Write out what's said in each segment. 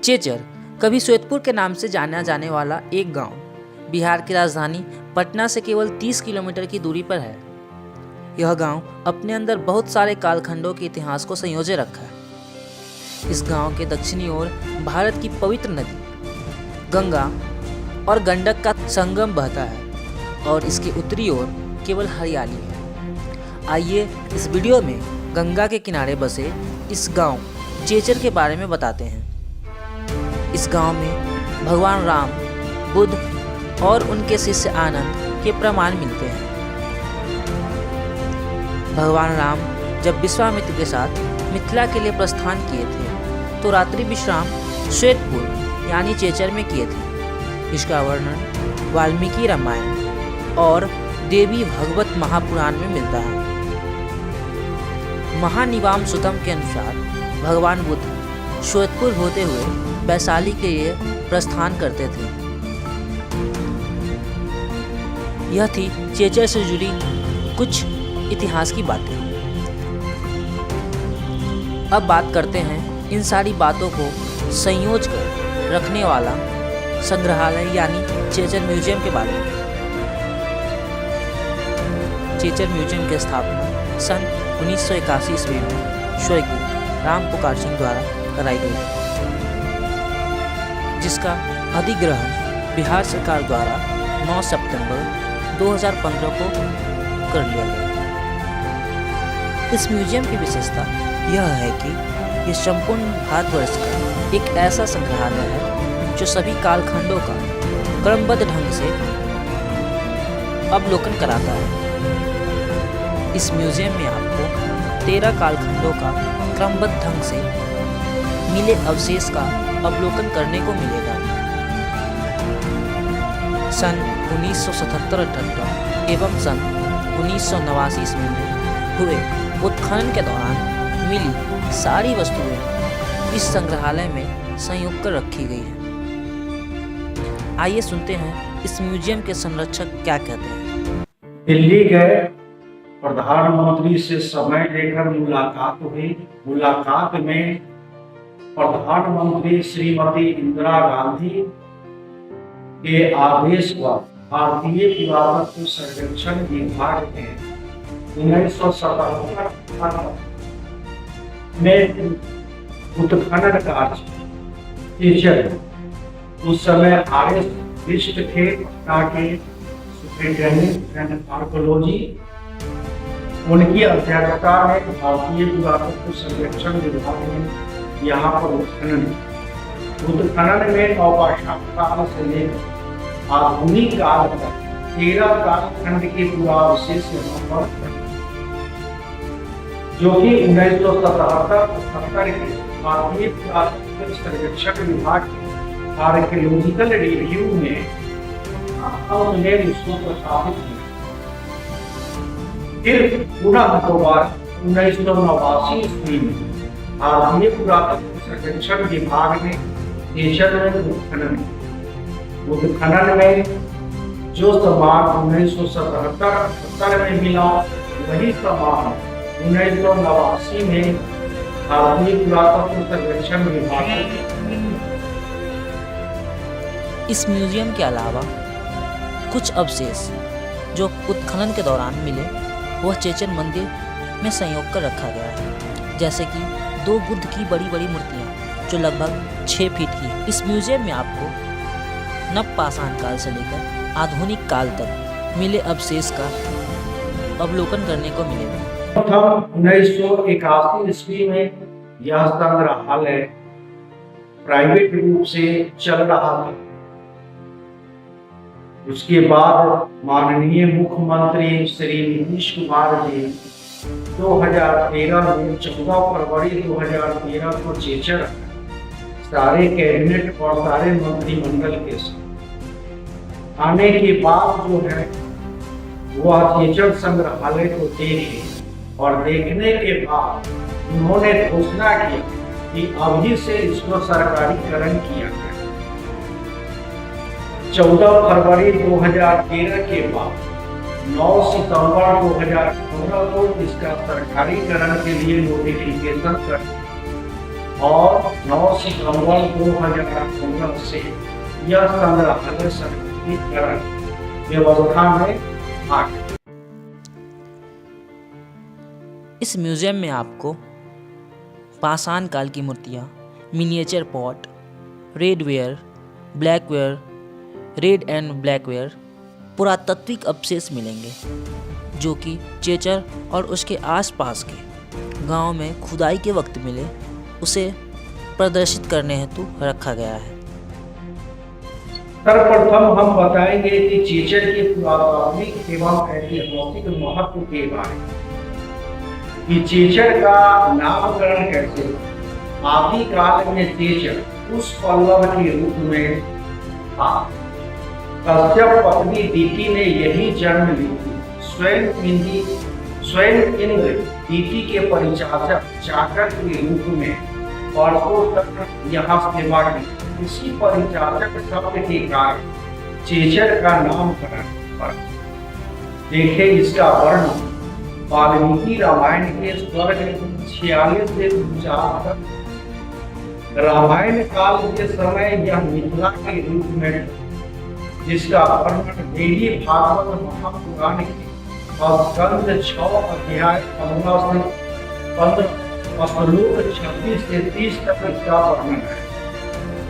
चेचर कभी श्वेतपुर के नाम से जाना जाने वाला एक गांव बिहार की राजधानी पटना से केवल 30 किलोमीटर की दूरी पर है। यह गांव अपने अंदर बहुत सारे कालखंडों के इतिहास को संयोजे रखा है। इस गांव के दक्षिणी ओर भारत की पवित्र नदी गंगा और गंडक का संगम बहता है और इसके उत्तरी ओर केवल हरियाली है। आइए इस वीडियो में गंगा के किनारे बसे इस गांव चेचर के बारे में बताते हैं। इस गांव में भगवान राम, बुद्ध और उनके शिष्य आनंद के प्रमाण मिलते हैं। भगवान राम जब विश्वामित्र के साथ मिथिला के लिए प्रस्थान किए थे तो रात्रि विश्राम श्वेतपुर यानी चेचर में किए थे। इसका वर्णन वाल्मीकि रामायण और देवी भागवत महापुराण में मिलता है। महानिवाम सुतम के अनुसार भगवान बुद्ध श्वेतपुर होते हुए वैशाली के लिए प्रस्थान करते थे। यह थी चेचर से जुड़ी कुछ इतिहास की बातें। अब बात करते हैं इन सारी बातों को संयोज कर रखने वाला संग्रहालय यानी चेचर म्यूजियम के बारे में। चेचर म्यूजियम की स्थापना सन 1981 ईस्वी में स्वर्गीय राम पुकार सिंह द्वारा कराई गई, जिसका अधिग्रहण बिहार सरकार द्वारा 9 सितंबर 2015 को कर लिया गया। इस म्यूजियम की विशेषता यह है कि यह संपूर्ण भारतवर्ष का एक ऐसा संग्रहालय है जो सभी कालखंडों का क्रमबद्ध ढंग से अवलोकन कराता है। इस म्यूजियम में आपको 13 कालखंडों का क्रमबद्ध ढंग से मिले अवशेष का अवलोकन करने को मिलेगा। सन 1977-78 एवं सन 1989 ईस्वी में हुए उत्खनन के दौरान मिली सारी वस्तुएं इस संग्रहालय में संयोग कर रखी गई है। आइए सुनते हैं इस म्यूजियम के संरक्षक क्या कहते हैं। दिल्ली गए, प्रधानमंत्री से समय लेकर मुलाकात हुई। मुलाकात में प्रधानमंत्री श्रीमती इंदिरा गांधी के आदेश पर भारतीय पुरातत्व सर्वेक्षण विभाग ने 1977 में उत्खनन कार्य चेचर, उस समय आरएस बिष्ट थे पटना के सुपरिटेंडेंट एंड आर्कोलॉजी, उनकी अध्यक्षता में भारतीय पुरातत्व सर्वेक्षण विभाग ने यहाँ पर उत्खनन में नवपाषाण काल से लेकर आधुनिक काल तक 13 कालखंड के पुरावशेष यहाँ पर, जो कि 1977-78 के भारतीय पुरातत्व सर्वेक्षण विभाग के आर्कियोलॉजिकल रिव्यू में उन्होंने उसको प्रकाशित किया। फिर पुनः दोबारा 1989 ईस्वी में भारतीय पुरातत्व सर्वेक्षण विभाग ने चेचर में उत्खनन में जो सामान 1977-78 में मिला, वही सामान 1989 में भारतीय पुरातत्व सर्वेक्षण विभाग ने। इस म्यूजियम के अलावा कुछ अवशेष जो उत्खनन के दौरान मिले वह चेचर मंदिर में संयोग कर रखा गया है, जैसे कि 2 बुद्ध की बड़ी बड़ी मूर्तियां जो लगभग 6 फीट की है। इस म्यूजियम में आपको नवपाषाण काल से लेकर आधुनिक काल तक मिले अवशेष का अवलोकन करने को मिलेगा। प्रथम 1981 ईस्वी में यह संग्रहालय प्राइवेट रूप से चल रहा था। उसके बाद माननीय मुख्यमंत्री श्री नीतीश कुमार जी 2013 में 14 फरवरी 2013 को चेचर सारे कैबिनेट और सारे मंत्रिमंडल के साथ आने के बाद जो है वह चेचर संग्रहालय को देखे और देखने के बाद उन्होंने घोषणा की कि अभी से इसको सरकारीकरण किया गया। 14 फरवरी 2013 के बाद 9 सितंबर 2015 को इसका सरकारीकरण के लिए नोटिफिकेशन कर और 9 सितंबर 2015 से यह संग्रहालय संरक्षित व्यवस्था में आ गया। इस म्यूजियम में आपको पाषाण काल की मूर्तियाँ, miniature pot, redware, blackware, red and blackware, पुरातात्विक अवशेष मिलेंगे जो कि चेचर और उसके आसपास के गांव में खुदाई के वक्त मिले, उसे प्रदर्शित करने हेतु रखा गया है। सर्वप्रथम हम बताएंगे कि चेचर के पुरातात्विक एवं ऐतिहासिक महत्व के बारे में कि चेचर का नामकरण कैसे हुआ। आदि काल में चेचर उस पल्लव के रूप में था। कश्यप पत्नी दीति ने यही जन्म ली थी। स्वयं इंद्र दीति के परिचारक चाकर के रूप में वर्षों तक यहाँ सेवा की। इसी परिचारक शब्द के कारण चेचर का नामकरण पड़ा। देखें इसका वर्णन वाल्मीकि रामायण के स्वर्ग 46 से 49 तक। रामायण काल के समय यह मिथिला के रूप में, जिसका वर्णन देवी भागवत महापुराण के स्कंद 6 अध्याय 15 श्लोक 26 से 30 तक इसका वर्णन है।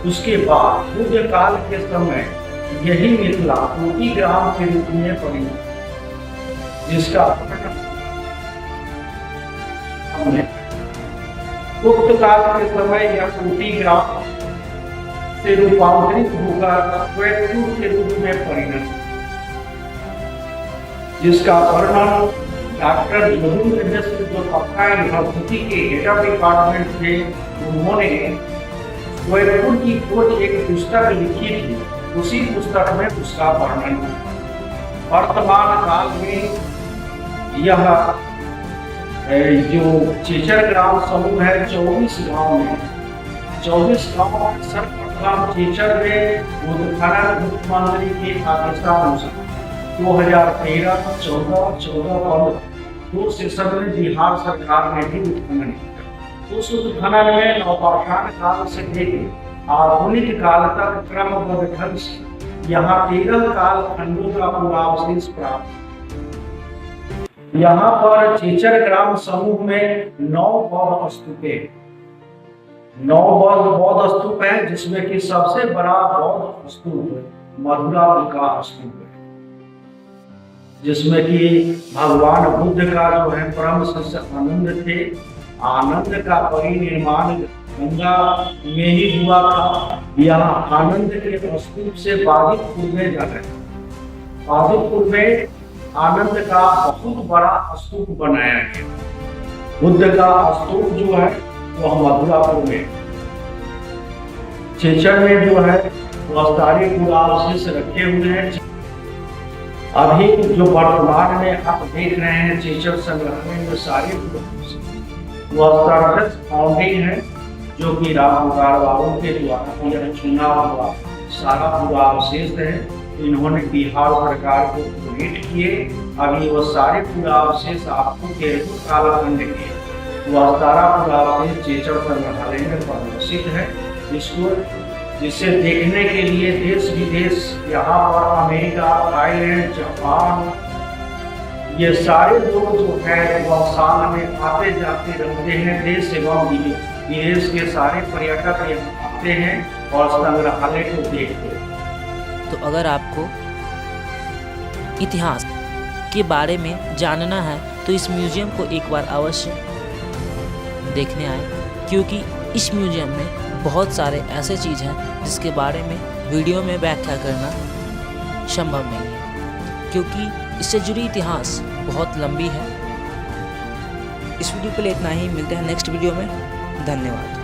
उसके बाद बुद्ध काल के समय यही मिथिला कोटि ग्राम के रूप में परिणत, जिसका गुप्त काल के समय यह कोटि ग्राम से रूपांतरित होकर श्वेतपुर के रूप में परिणत, जिसका वर्णन डॉक्टर जोगेंद्र मिश्र जो पटना यूनिवर्सिटी के हेड ऑफ डिपार्टमेंट थे, उन्होंने श्वेतपुर की खोज एक पुस्तक लिखी थी। उसी पुस्तक में उसका वर्णन। वर्तमान काल में यह जो चेचर ग्राम समूह है 24 गांव में, 24 गांव सर्वप्रथम चेचर में उत्खनन मुख्यमंत्री के आदेशानुसार 2013, 14, 15 दो सेशन में बिहार सरकार ने भी उत्खनन किया। उस उत्खनन में नवपाषाण काल से लेकर आधुनिक काल तक क्रमबद्ध ढंग से यहाँ 13 काल खंडों का पुरावशेष प्राप्त। यहाँ पर चेचर ग्राम समूह में 9 बौद्ध स्तूपें, 9 बौद्ध स्तूप है, जिसमें कि सबसे बड़ा बौद्ध स्तूप मधुरा का स्तूप है, जिसमें कि भगवान बुद्ध का जो है परम सत्य आनंद थे। आनंद का परिनिर्माण गंगा में ही हुआ था। यहाँ आनंद के स्तूप से बाजितपुर में जाना है। बाजितपुर में आनंद का बहुत बड़ा स्तूप बनाया गया। बुद्ध का स्तूप जो है वह मथुरापुर में। चेचर में जो है वह सारे पुरावशेष रखे हुए हैं। अभी जो वर्तमान में आप देख रहे हैं चेचर संग्रहालय में सारे वह सर्विस फाउंडिंग है, जो कि राम बाबू के द्वारा यह चुना हुआ सारा पुरावशेष है। इन्होंने बिहार सरकार को डोनेट किए। अभी वो सारे पुरावशेष आपको तेलुगु कालखंड के वह सारा पुरावशेष चेचर संग्रहालय में प्रदर्शित है। जिसे देखने के लिए देश विदेश, यहाँ पर अमेरिका, थाईलैंड, जापान, ये सारे लोग जो है वह साल में आते जाते रहते हैं। देश एवं विदेश के सारे पर्यटक यहाँ आते हैं और संग्रहालय को देखते हैं। तो अगर आपको इतिहास के बारे में जानना है तो इस म्यूजियम को एक बार अवश्य देखने आए, क्योंकि इस म्यूजियम में बहुत सारे ऐसे चीज़ हैं जिसके बारे में वीडियो में व्याख्या करना संभव नहीं है, क्योंकि इससे जुड़ी इतिहास बहुत लंबी है। इस वीडियो के लिए इतना ही। मिलते हैं नेक्स्ट वीडियो में। धन्यवाद।